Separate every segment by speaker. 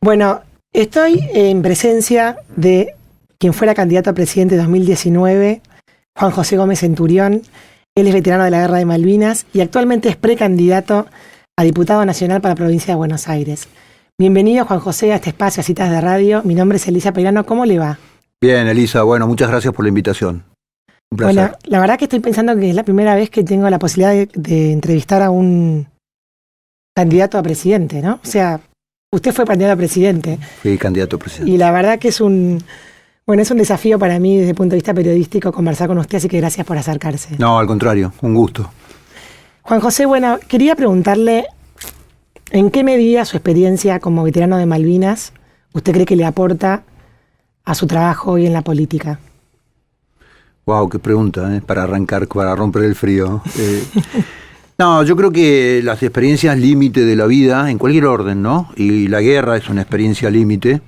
Speaker 1: Bueno, estoy en presencia de quien fuera candidato a presidente en 2019, Juan José Gómez Centurión. Él es veterano de la Guerra de Malvinas y actualmente es precandidato a diputado nacional para la provincia de Buenos Aires. Bienvenido, Juan José, a este espacio, a Citas de Radio. Mi nombre es Elisa Peirano. ¿Cómo le va?
Speaker 2: Bien, Elisa. Bueno, muchas gracias por la invitación. Un placer.
Speaker 1: Bueno, la verdad que estoy pensando que es la primera vez que tengo la posibilidad de entrevistar a un candidato a presidente, ¿no? O sea, usted fue candidato a presidente.
Speaker 2: Fui candidato a presidente.
Speaker 1: Y la verdad que es un desafío para mí desde el punto de vista periodístico conversar con usted, así que gracias por acercarse.
Speaker 2: No, al contrario, un gusto.
Speaker 1: Juan José, bueno, quería preguntarle en qué medida su experiencia como veterano de Malvinas usted cree que le aporta a su trabajo hoy en la política.
Speaker 2: Wow, qué pregunta, para arrancar, para romper el frío. No, yo creo que las experiencias límite de la vida, en cualquier orden, ¿no? Y la guerra es una experiencia límite,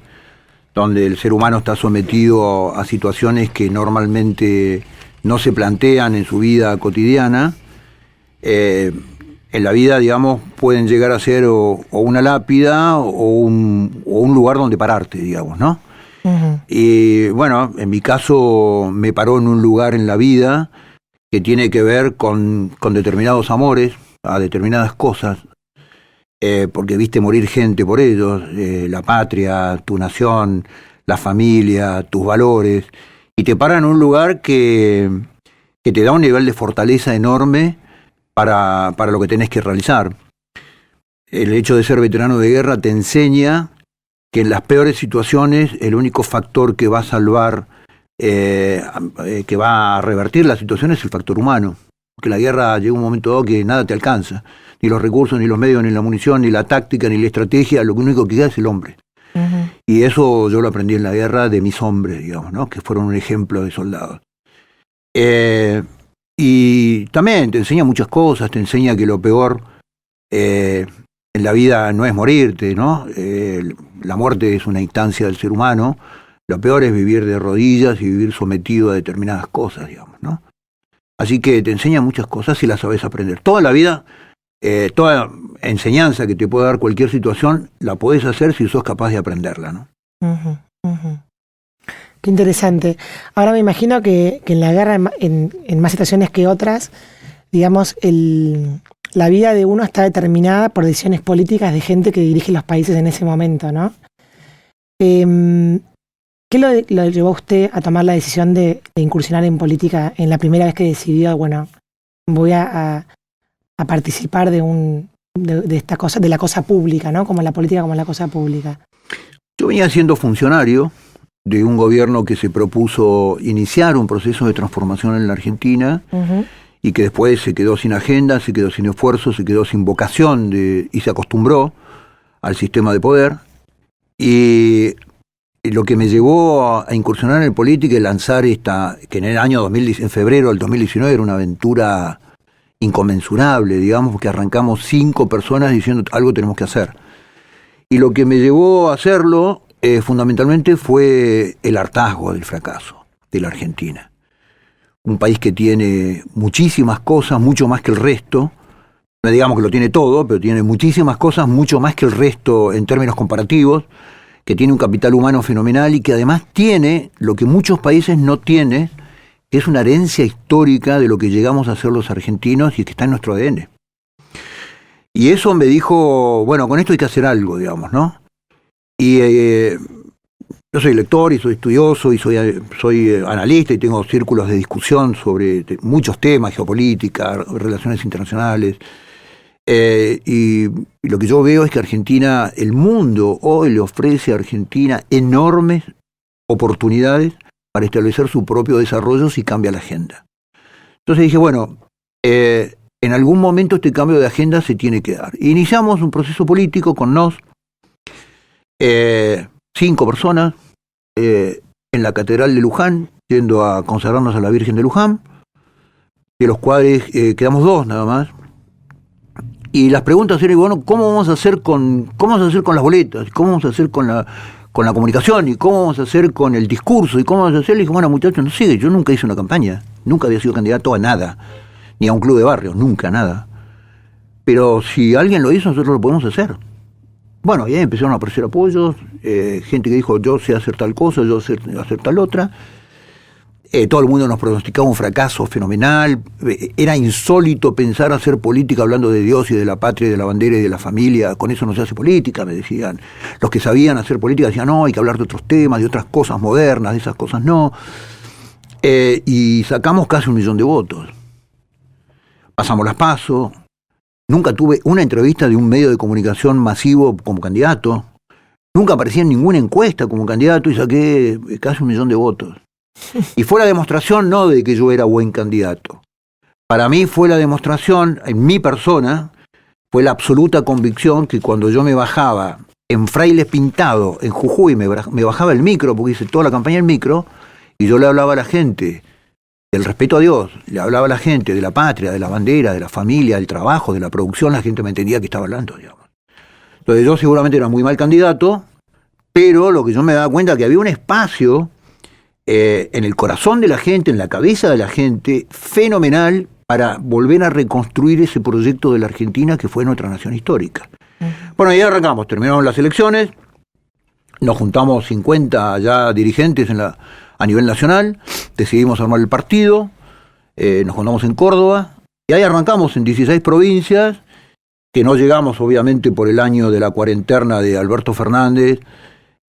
Speaker 2: donde el ser humano está sometido a situaciones que normalmente no se plantean en su vida cotidiana. En la vida, digamos, pueden llegar a ser o una lápida o un lugar donde pararte, digamos, ¿no? Uh-huh. Y bueno, en mi caso me paró en un lugar en la vida que tiene que ver con determinados amores, a determinadas cosas, porque viste morir gente por ellos, la patria, tu nación, la familia, tus valores, y te para en un lugar que te da un nivel de fortaleza enorme para lo que tenés que realizar. El hecho de ser veterano de guerra te enseña que en las peores situaciones el único factor que va a salvar, que va a revertir la situación es el factor humano. Porque la guerra llega un momento dado que nada te alcanza. Ni los recursos, ni los medios, ni la munición, ni la táctica, ni la estrategia. Lo único que queda es el hombre. Uh-huh. Y eso yo lo aprendí en la guerra de mis hombres, digamos, ¿no? Que fueron un ejemplo de soldados. Y también te enseña muchas cosas. Te enseña que lo peor en la vida no es morirte, ¿no? La muerte es una instancia del ser humano. Lo peor es vivir de rodillas y vivir sometido a determinadas cosas, digamos, ¿no? Así que te enseña muchas cosas y las sabes aprender. Toda la vida, toda enseñanza que te puede dar cualquier situación, la podés hacer si sos capaz de aprenderla, ¿no?
Speaker 1: Uh-huh, uh-huh. Qué interesante. Ahora me imagino que en la guerra, en más situaciones que otras, digamos, la vida de uno está determinada por decisiones políticas de gente que dirige los países en ese momento, ¿no? ¿Qué lo llevó a usted a tomar la decisión de incursionar en política en la primera vez que decidió, bueno, voy a participar de esta cosa, de la cosa pública, ¿no? Como la política como la cosa pública?
Speaker 2: Yo venía siendo funcionario de un gobierno que se propuso iniciar un proceso de transformación en la Argentina. Uh-huh. Y que después se quedó sin agenda, se quedó sin esfuerzo, se quedó sin vocación y se acostumbró al sistema de poder. Y lo que me llevó a incursionar en política y lanzar que en el año en febrero del 2019 era una aventura inconmensurable, digamos, porque arrancamos 5 personas diciendo algo tenemos que hacer. Y lo que me llevó a hacerlo fundamentalmente fue el hartazgo del fracaso de la Argentina. Un país que tiene muchísimas cosas, mucho más que el resto. No digamos que lo tiene todo, pero tiene muchísimas cosas, mucho más que el resto en términos comparativos, que tiene un capital humano fenomenal y que además tiene lo que muchos países no tienen, que es una herencia histórica de lo que llegamos a ser los argentinos y que está en nuestro ADN. Y eso me dijo, bueno, con esto hay que hacer algo, digamos, ¿no? Y yo soy lector y soy estudioso y soy analista y tengo círculos de discusión sobre muchos temas, geopolítica, relaciones internacionales. Y lo que yo veo es que Argentina, el mundo hoy le ofrece a Argentina enormes oportunidades para establecer su propio desarrollo si cambia la agenda. Entonces dije, bueno, en algún momento este cambio de agenda se tiene que dar. Iniciamos un proceso político con NOS, 5 personas, en la Catedral de Luján, yendo a consagrarnos a la Virgen de Luján, de los cuales quedamos 2 nada más. Y las preguntas eran, bueno, ¿cómo vamos a hacer con las boletas? ¿Cómo vamos a hacer con la comunicación? ¿Y cómo vamos a hacer con el discurso? ¿Y cómo vamos a hacer? Le dije, bueno, muchachos, no sé, yo nunca hice una campaña, nunca había sido candidato a nada, ni a un club de barrio, nunca, nada. Pero si alguien lo hizo, nosotros lo podemos hacer. Bueno, y ahí empezaron a aparecer apoyos, gente que dijo, yo sé hacer tal cosa, yo sé hacer tal otra. Todo el mundo nos pronosticaba un fracaso fenomenal. Era insólito pensar hacer política hablando de Dios y de la patria y de la bandera y de la familia. Con eso no se hace política, me decían. Los que sabían hacer política decían, no, hay que hablar de otros temas, de otras cosas modernas, de esas cosas no. Y sacamos casi 1 millón de votos. Pasamos las PASO. Nunca tuve una entrevista de un medio de comunicación masivo como candidato. Nunca aparecí en ninguna encuesta como candidato y saqué casi 1 millón de votos. Y fue la demostración no de que yo era buen candidato. Para mí fue la demostración, en mi persona, fue la absoluta convicción que cuando yo me bajaba en Frailes Pintado, en Jujuy, me bajaba el micro, porque hice toda la campaña en micro, y yo le hablaba a la gente del respeto a Dios, le hablaba a la gente de la patria, de la bandera, de la familia, del trabajo, de la producción, la gente me entendía que estaba hablando, digamos. Entonces yo seguramente era muy mal candidato, pero lo que yo me daba cuenta es que había un espacio en el corazón de la gente, en la cabeza de la gente, fenomenal para volver a reconstruir ese proyecto de la Argentina que fue nuestra nación histórica. Bueno, ya arrancamos, terminaron las elecciones, nos juntamos 50 ya dirigentes a nivel nacional, decidimos armar el partido, nos juntamos en Córdoba, y ahí arrancamos en 16 provincias, que no llegamos obviamente por el año de la cuarentena de Alberto Fernández,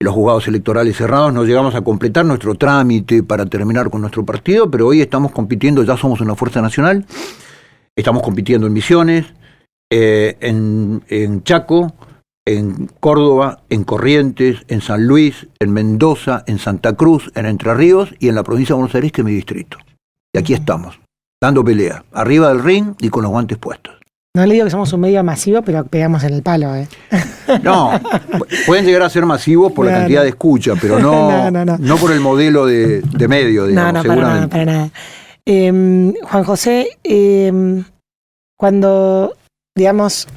Speaker 2: los juzgados electorales cerrados, no llegamos a completar nuestro trámite para terminar con nuestro partido, pero hoy estamos compitiendo, ya somos una fuerza nacional, estamos compitiendo en Misiones, en Chaco, en Córdoba, en Corrientes, en San Luis, en Mendoza, en Santa Cruz, en Entre Ríos y en la provincia de Buenos Aires, que es mi distrito. Y aquí estamos, dando pelea, arriba del ring y con los guantes puestos.
Speaker 1: No le digo que somos un medio masivo, pero pegamos en el palo, ¿eh?
Speaker 2: No, pueden llegar a ser masivos por la cantidad de escucha, pero no por el modelo de medio, digamos, seguramente.
Speaker 1: Para nada. Juan José, cuando, digamos,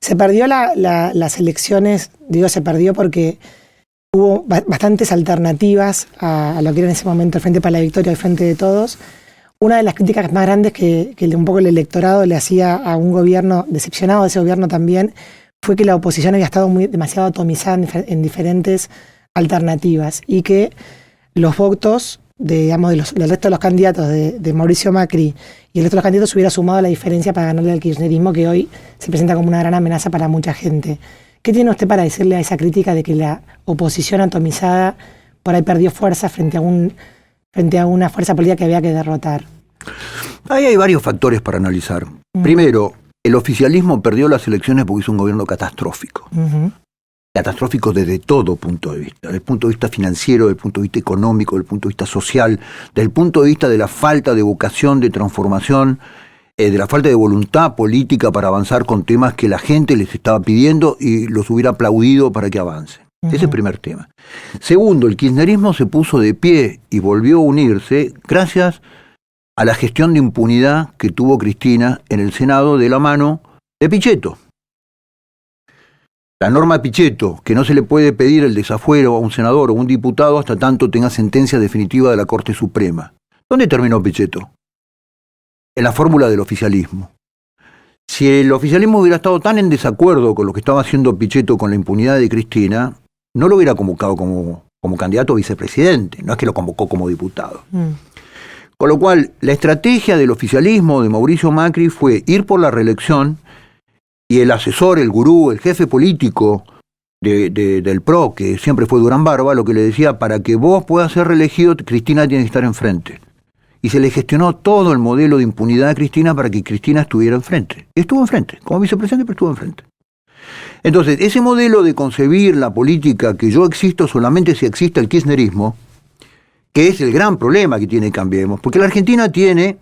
Speaker 1: se perdió las elecciones, digo se perdió porque hubo bastantes alternativas a lo que era en ese momento el Frente para la Victoria, el Frente de Todos. Una de las críticas más grandes que un poco el electorado le hacía a un gobierno, decepcionado de ese gobierno también, fue que la oposición había estado demasiado atomizada en diferentes alternativas y que los votos del resto de los candidatos de Mauricio Macri y el resto de los candidatos se hubiera sumado a la diferencia para ganarle al kirchnerismo, que hoy se presenta como una gran amenaza para mucha gente. ¿Qué tiene usted para decirle a esa crítica de que la oposición atomizada por ahí perdió fuerza frente a una fuerza política que había que derrotar?
Speaker 2: Ahí hay varios factores para analizar. Primero, el oficialismo perdió las elecciones porque hizo un gobierno catastrófico. Catastrófico desde todo punto de vista. Desde el punto de vista financiero, desde el punto de vista económico, desde el punto de vista social, desde el punto de vista de la falta de vocación de transformación, de la falta de voluntad política para avanzar con temas que la gente les estaba pidiendo y los hubiera aplaudido para que avancen. Ese es el primer tema. Segundo, el kirchnerismo se puso de pie y volvió a unirse gracias a la gestión de impunidad que tuvo Cristina en el Senado de la mano de Pichetto. La norma Pichetto, que no se le puede pedir el desafuero a un senador o un diputado hasta tanto tenga sentencia definitiva de la Corte Suprema. ¿Dónde terminó Pichetto? En la fórmula del oficialismo. Si el oficialismo hubiera estado tan en desacuerdo con lo que estaba haciendo Pichetto con la impunidad de Cristina, no lo hubiera convocado como candidato a vicepresidente, no es que lo convocó como diputado. Con lo cual, la estrategia del oficialismo de Mauricio Macri fue ir por la reelección y el asesor, el gurú, el jefe político del PRO, que siempre fue Durán Barba, lo que le decía, para que vos puedas ser reelegido, Cristina tiene que estar enfrente. Y se le gestionó todo el modelo de impunidad a Cristina para que Cristina estuviera enfrente. Y estuvo enfrente, como vicepresidente, pero estuvo enfrente. Entonces, ese modelo de concebir la política que yo existo solamente si existe el kirchnerismo, que es el gran problema que tiene Cambiemos, porque la Argentina tiene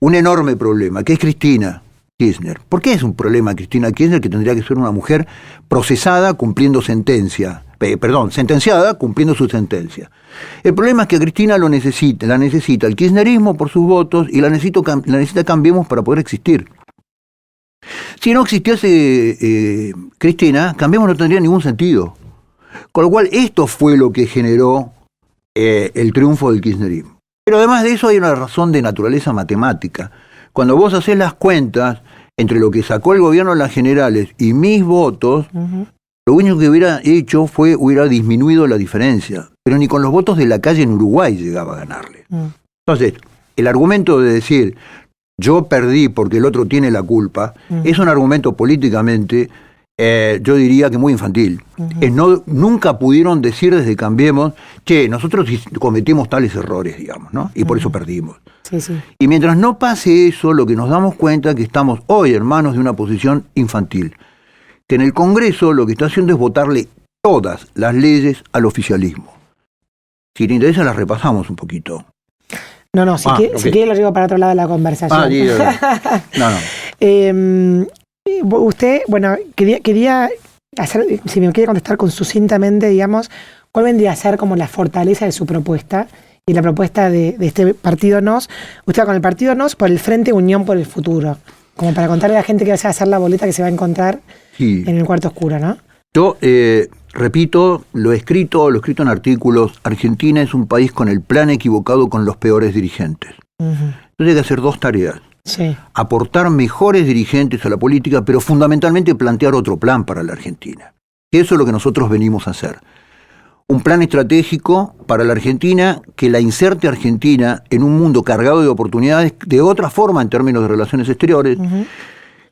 Speaker 2: un enorme problema, que es Cristina Kirchner. ¿Por qué es un problema Cristina Kirchner, que tendría que ser una mujer procesada cumpliendo sentenciada cumpliendo su sentencia? El problema es que a Cristina la necesita el kirchnerismo por sus votos y la necesita Cambiemos para poder existir. Si no existiese Cristina, Cambiemos no tendría ningún sentido. Con lo cual, esto fue lo que generó el triunfo del kirchnerismo. Pero además de eso hay una razón de naturaleza matemática. Cuando vos hacés las cuentas entre lo que sacó el gobierno en las generales y mis votos, Lo único que hubiera hecho hubiera disminuido la diferencia, pero ni con los votos de la calle en Uruguay llegaba a ganarle. Entonces, el argumento de decir, yo perdí porque el otro tiene la culpa, es un argumento políticamente, yo diría que muy infantil. Nunca pudieron decir desde Cambiemos que nosotros cometimos tales errores, digamos, ¿no? Y por eso perdimos.
Speaker 1: Sí, sí.
Speaker 2: Y mientras no pase eso, lo que nos damos cuenta es que estamos hoy en manos de una posición infantil. Que en el Congreso lo que está haciendo es votarle todas las leyes al oficialismo. Si te interesa, las repasamos un poquito.
Speaker 1: No, si quiere lo llevo para otro lado de la conversación. Usted, bueno, quería hacer, si me quiere contestar sucintamente, digamos, ¿cuál vendría a ser como la fortaleza de su propuesta y la propuesta de este Partido NOS? Usted va con el Partido NOS por el Frente Unión por el Futuro, como para contarle a la gente que va a hacer la boleta que se va a encontrar en el cuarto oscuro, ¿no?
Speaker 2: Yo repito, lo he escrito en artículos. Argentina es un país con el plan equivocado, con los peores dirigentes. Entonces hay que hacer dos tareas.
Speaker 1: Sí.
Speaker 2: Aportar mejores dirigentes a la política, pero fundamentalmente plantear otro plan para la Argentina. Eso es lo que nosotros venimos a hacer. Un plan estratégico para la Argentina que la inserte a Argentina en un mundo cargado de oportunidades de otra forma en términos de relaciones exteriores,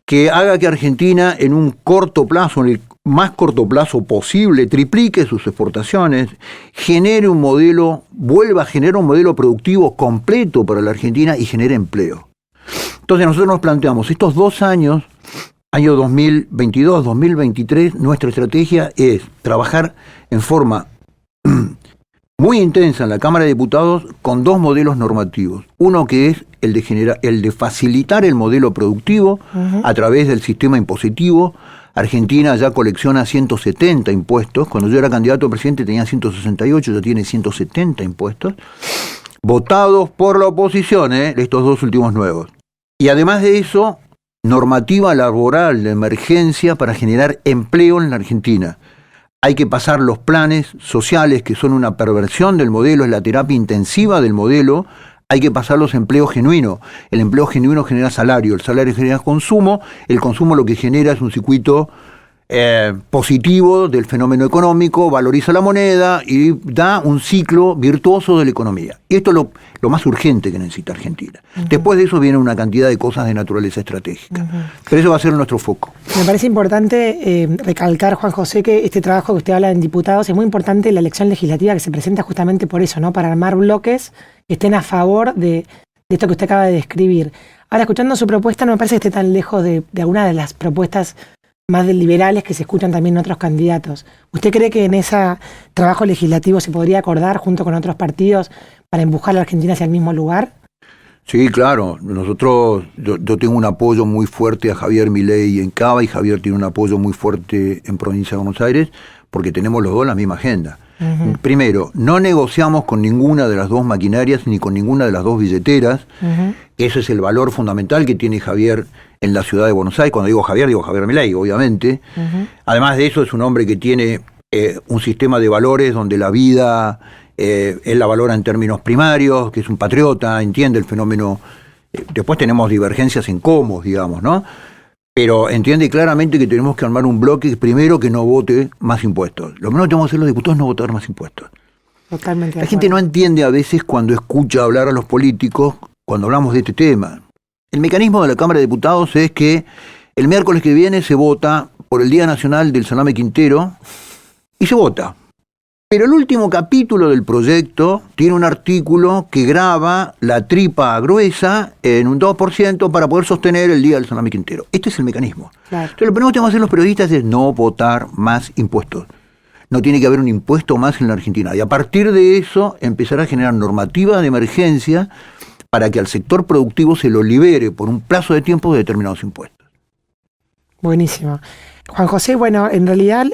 Speaker 2: que haga que Argentina en un corto plazo, en el más corto plazo posible, triplique sus exportaciones, vuelva a generar un modelo productivo completo para la Argentina y genere empleo. Entonces nosotros nos planteamos, estos 2 años, año 2022, 2023, nuestra estrategia es trabajar en forma muy intensa en la Cámara de Diputados con 2 modelos normativos. Uno que es el de facilitar el modelo productivo a través del sistema impositivo. Argentina ya colecciona 170 impuestos. Cuando yo era candidato a presidente tenía 168, ya tiene 170 impuestos, votados por la oposición, estos 2 últimos nuevos. Y además de eso, normativa laboral de emergencia para generar empleo en la Argentina. Hay que pasar los planes sociales, que son una perversión del modelo, es la terapia intensiva del modelo. Hay que pasar los empleos genuinos. El empleo genuino genera salario, el salario genera consumo, el consumo lo que genera es un circuito positivo del fenómeno económico, valoriza la moneda y da un ciclo virtuoso de la economía. Y esto es lo más urgente que necesita Argentina. Después de eso viene una cantidad de cosas de naturaleza estratégica. Pero eso va a ser nuestro foco.
Speaker 1: Me parece importante recalcar, Juan José, que este trabajo que usted habla en diputados es muy importante, la elección legislativa que se presenta justamente por eso, ¿no? Para armar bloques que estén a favor de esto que usted acaba de describir. Ahora, escuchando su propuesta, no me parece que esté tan lejos de alguna de las propuestas más liberales que se escuchan también en otros candidatos. ¿Usted cree que en ese trabajo legislativo se podría acordar junto con otros partidos para empujar a la Argentina hacia el mismo lugar?
Speaker 2: Sí, claro. Yo tengo un apoyo muy fuerte a Javier Milei en Cava y Javier tiene un apoyo muy fuerte en Provincia de Buenos Aires porque tenemos los dos la misma agenda. Primero, no negociamos con ninguna de las 2 maquinarias ni con ninguna de las 2 billeteras. Ese es el valor fundamental que tiene Javier en la ciudad de Buenos Aires. Cuando digo Javier Milei, obviamente. Además de eso, es un hombre que tiene un sistema de valores donde la vida él la valora en términos primarios, que es un patriota, entiende el fenómeno. Después tenemos divergencias en cómo, digamos, ¿no? Pero entiende claramente que tenemos que armar un bloque, primero, que no vote más impuestos. Lo menos que tenemos que hacer los diputados es no votar más impuestos.
Speaker 1: Totalmente.
Speaker 2: La gente no entiende a veces cuando escucha hablar a los políticos, cuando hablamos de este tema. El mecanismo de la Cámara de Diputados es que el miércoles que viene se vota por el Día Nacional del Salame Quintero y se vota. Pero el último capítulo del proyecto tiene un artículo que grava la tripa gruesa en un 2% para poder sostener el Día del Salame Quintero. Este es el mecanismo. Claro. Entonces, lo primero que tenemos que hacer los periodistas es no votar más impuestos. No tiene que haber un impuesto más en la Argentina. Y a partir de eso, empezar a generar normativa de emergencia para que al sector productivo se lo libere por un plazo de tiempo de determinados impuestos.
Speaker 1: Buenísimo. Juan José, bueno, en realidad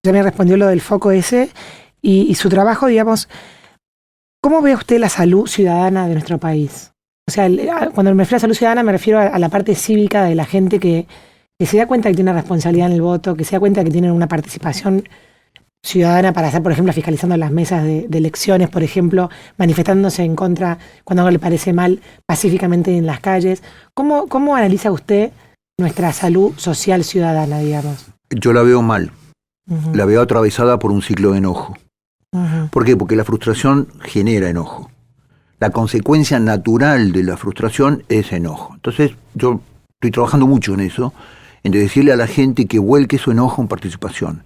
Speaker 1: ya me respondió lo del foco ese y su trabajo, digamos, ¿cómo ve usted la salud ciudadana de nuestro país? O sea, cuando me refiero a salud ciudadana me refiero a la parte cívica de la gente que se da cuenta que tiene una responsabilidad en el voto, que se da cuenta que tienen una participación ciudadana para estar, por ejemplo, fiscalizando las mesas de elecciones, por ejemplo, manifestándose en contra cuando algo le parece mal pacíficamente en las calles. ¿Cómo analiza usted nuestra salud social ciudadana, digamos?
Speaker 2: Yo la veo mal. la veo atravesada por un ciclo de enojo. ¿Por qué? Porque la frustración genera enojo. La consecuencia natural de la frustración es enojo. Entonces, yo estoy trabajando mucho en eso, en decirle a la gente que vuelque su enojo en participación.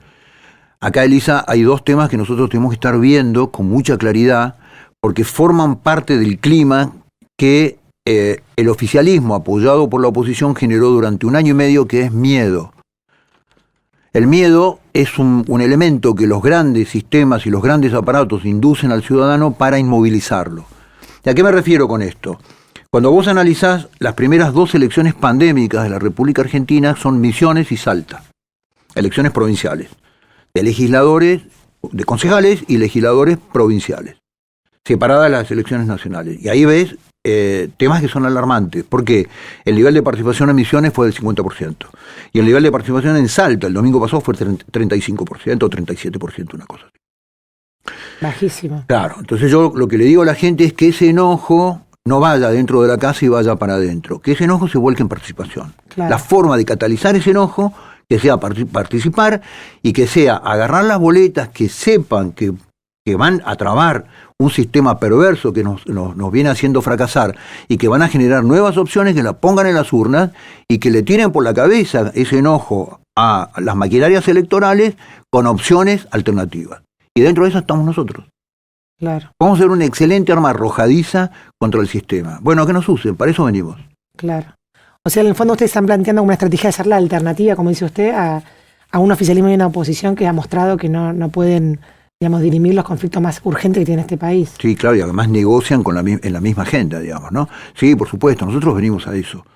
Speaker 2: Acá, Elisa, hay dos temas que nosotros tenemos que estar viendo con mucha claridad, porque forman parte del clima que el oficialismo, apoyado por la oposición, generó durante 1 año y medio, que es miedo. El miedo es un elemento que los grandes sistemas y los grandes aparatos inducen al ciudadano para inmovilizarlo. ¿Y a qué me refiero con esto? Cuando vos analizás las primeras 2 elecciones pandémicas de la República Argentina, son Misiones y Salta, elecciones provinciales, de legisladores, de concejales y legisladores provinciales, separadas las elecciones nacionales. Y ahí ves temas que son alarmantes, porque el nivel de participación en Misiones fue del 50%, y el nivel de participación en Salta el domingo pasado fue 35% o 37%, una cosa así.
Speaker 1: Bajísimo.
Speaker 2: Claro, entonces yo lo que le digo a la gente es que ese enojo no vaya dentro de la casa y vaya para adentro, que ese enojo se vuelque en participación. Claro. La forma de catalizar ese enojo, que sea participar y que sea agarrar las boletas que sepan que van a trabar un sistema perverso que nos viene haciendo fracasar y que van a generar nuevas opciones, que la pongan en las urnas y que le tiren por la cabeza ese enojo a las maquinarias electorales con opciones alternativas. Y dentro de eso estamos nosotros.
Speaker 1: Claro.
Speaker 2: Vamos a ser una excelente arma arrojadiza contra el sistema. Bueno, que nos usen, para eso venimos.
Speaker 1: Claro. O sea, en el fondo ustedes están planteando una estrategia de ser la alternativa, como dice usted, a un oficialismo y una oposición que ha mostrado que no pueden, digamos, dirimir los conflictos más urgentes que tiene este país.
Speaker 2: Sí, claro, y además negocian en la misma agenda, digamos, ¿no? Sí, por supuesto, nosotros venimos a eso.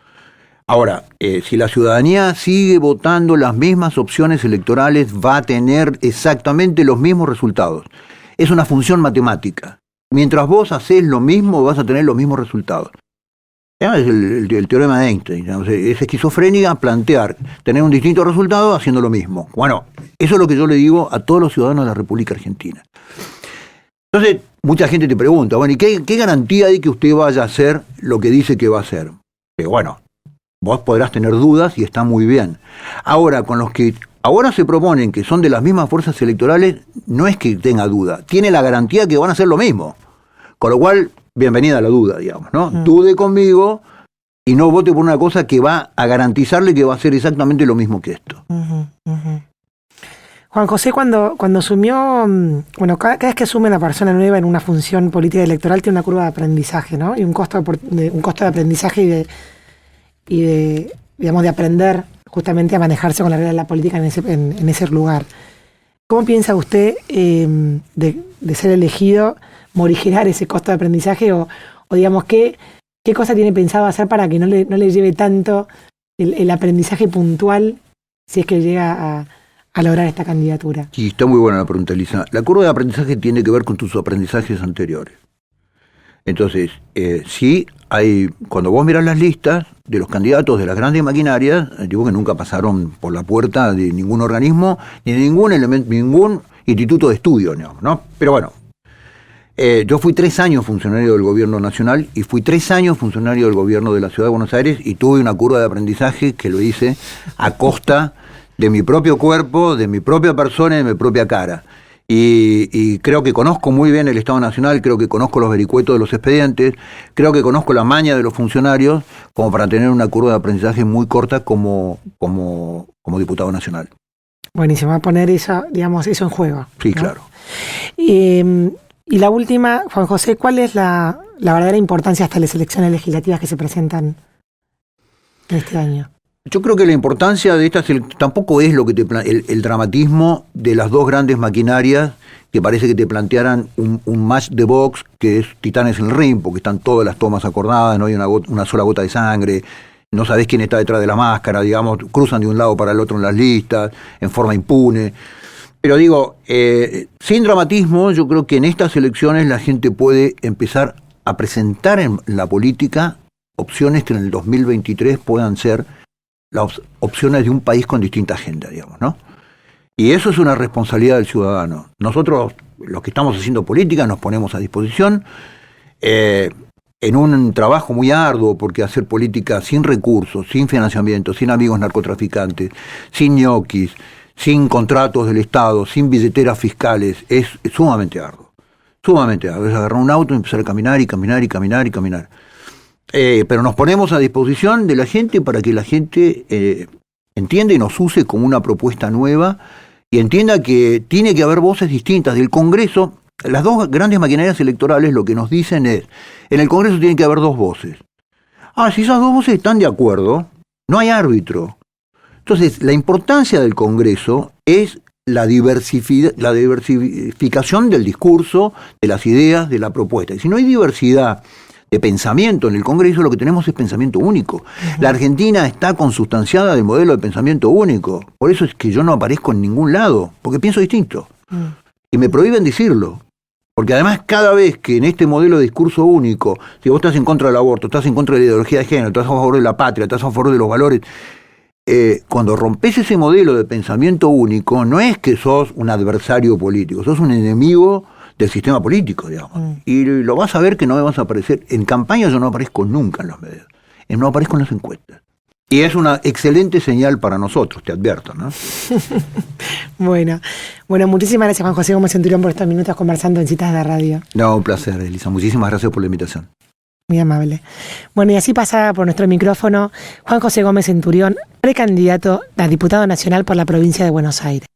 Speaker 2: Ahora, si la ciudadanía sigue votando las mismas opciones electorales, va a tener exactamente los mismos resultados. Es una función matemática. Mientras vos hacés lo mismo, vas a tener los mismos resultados. Es el teorema de Einstein. Es esquizofrénica plantear, tener un distinto resultado haciendo lo mismo. Bueno, eso es lo que yo le digo a todos los ciudadanos de la República Argentina. Entonces, mucha gente te pregunta, bueno, ¿y qué garantía hay que usted vaya a hacer lo que dice que va a hacer? Bueno, vos podrás tener dudas y está muy bien. Ahora, con los que ahora se proponen que son de las mismas fuerzas electorales, no es que tenga duda, tiene la garantía que van a hacer lo mismo. Con lo cual, bienvenida a la duda, digamos, ¿no? Dude conmigo y no vote por una cosa que va a garantizarle que va a hacer exactamente lo mismo que esto.
Speaker 1: Juan José, cuando asumió, bueno, cada vez que asume una persona nueva en una función política electoral tiene una curva de aprendizaje, ¿no? Y un costo de aprendizaje y de digamos, de aprender justamente a manejarse con la regla de la política en ese lugar. ¿Cómo piensa usted de ser elegido, morigerar ese costo de aprendizaje o digamos, qué cosa tiene pensado hacer para que no le lleve tanto el aprendizaje puntual si es que llega a lograr esta candidatura?
Speaker 2: Sí, está muy buena la pregunta, Elisa. La curva de aprendizaje tiene que ver con tus aprendizajes anteriores. Entonces, sí, cuando vos mirás las listas de los candidatos de las grandes maquinarias, digo que nunca pasaron por la puerta de ningún organismo, ni de ningún instituto de estudio, digamos, ¿no? Pero bueno, yo fui 3 años funcionario del gobierno nacional y fui 3 años funcionario del gobierno de la Ciudad de Buenos Aires y tuve una curva de aprendizaje que lo hice a costa de mi propio cuerpo, de mi propia persona y de mi propia cara. Y creo que conozco muy bien el Estado Nacional, creo que conozco los vericuetos de los expedientes, creo que conozco la maña de los funcionarios como para tener una curva de aprendizaje muy corta como diputado nacional.
Speaker 1: Buenísimo, va a poner eso en juego.
Speaker 2: Sí, ¿no? Claro.
Speaker 1: Y la última, Juan José, ¿cuál es la verdadera importancia hasta las elecciones legislativas que se presentan en este año?
Speaker 2: Yo creo que la importancia de estas tampoco es lo que el dramatismo de las dos grandes maquinarias que parece que te plantearan un match de box que es Titanes en el ring, porque están todas las tomas acordadas, no hay una sola gota de sangre, no sabés quién está detrás de la máscara, digamos, cruzan de un lado para el otro en las listas, en forma impune. Pero digo, sin dramatismo, yo creo que en estas elecciones la gente puede empezar a presentar en la política opciones que en el 2023 puedan ser las opciones de un país con distinta agenda, digamos, ¿no? Y eso es una responsabilidad del ciudadano. Nosotros, los que estamos haciendo política, nos ponemos a disposición en un trabajo muy arduo, porque hacer política sin recursos, sin financiamiento, sin amigos narcotraficantes, sin ñoquis, sin contratos del Estado, sin billeteras fiscales, es sumamente arduo. Sumamente arduo. Es agarrar un auto y empezar a caminar y caminar y caminar y caminar. Pero nos ponemos a disposición de la gente para que la gente entienda y nos use como una propuesta nueva y entienda que tiene que haber voces distintas del Congreso. Las dos grandes maquinarias electorales lo que nos dicen es, en el Congreso tiene que haber dos voces. Si esas dos voces están de acuerdo, no hay árbitro. Entonces, la importancia del Congreso es la diversificación del discurso, de las ideas, de la propuesta. Y si no hay diversidad de pensamiento en el Congreso, lo que tenemos es pensamiento único. Uh-huh. La Argentina está consustanciada del modelo de pensamiento único. Por eso es que yo no aparezco en ningún lado, porque pienso distinto. Y me prohíben decirlo. Porque además cada vez que en este modelo de discurso único, si vos estás en contra del aborto, estás en contra de la ideología de género, estás a favor de la patria, estás a favor de los valores, cuando rompes ese modelo de pensamiento único, no es que sos un adversario político, sos un enemigo del sistema político, digamos. Y lo vas a ver que no me vas a aparecer. En campaña yo no aparezco nunca en los medios, no aparezco en las encuestas. Y es una excelente señal para nosotros, te advierto, ¿no?
Speaker 1: Bueno, muchísimas gracias, Juan José Gómez Centurión, por estos minutos conversando en Citas de Radio.
Speaker 2: No, un placer, Elisa. Muchísimas gracias por la invitación.
Speaker 1: Muy amable. Bueno, y así pasa por nuestro micrófono Juan José Gómez Centurión, precandidato a diputado nacional por la provincia de Buenos Aires.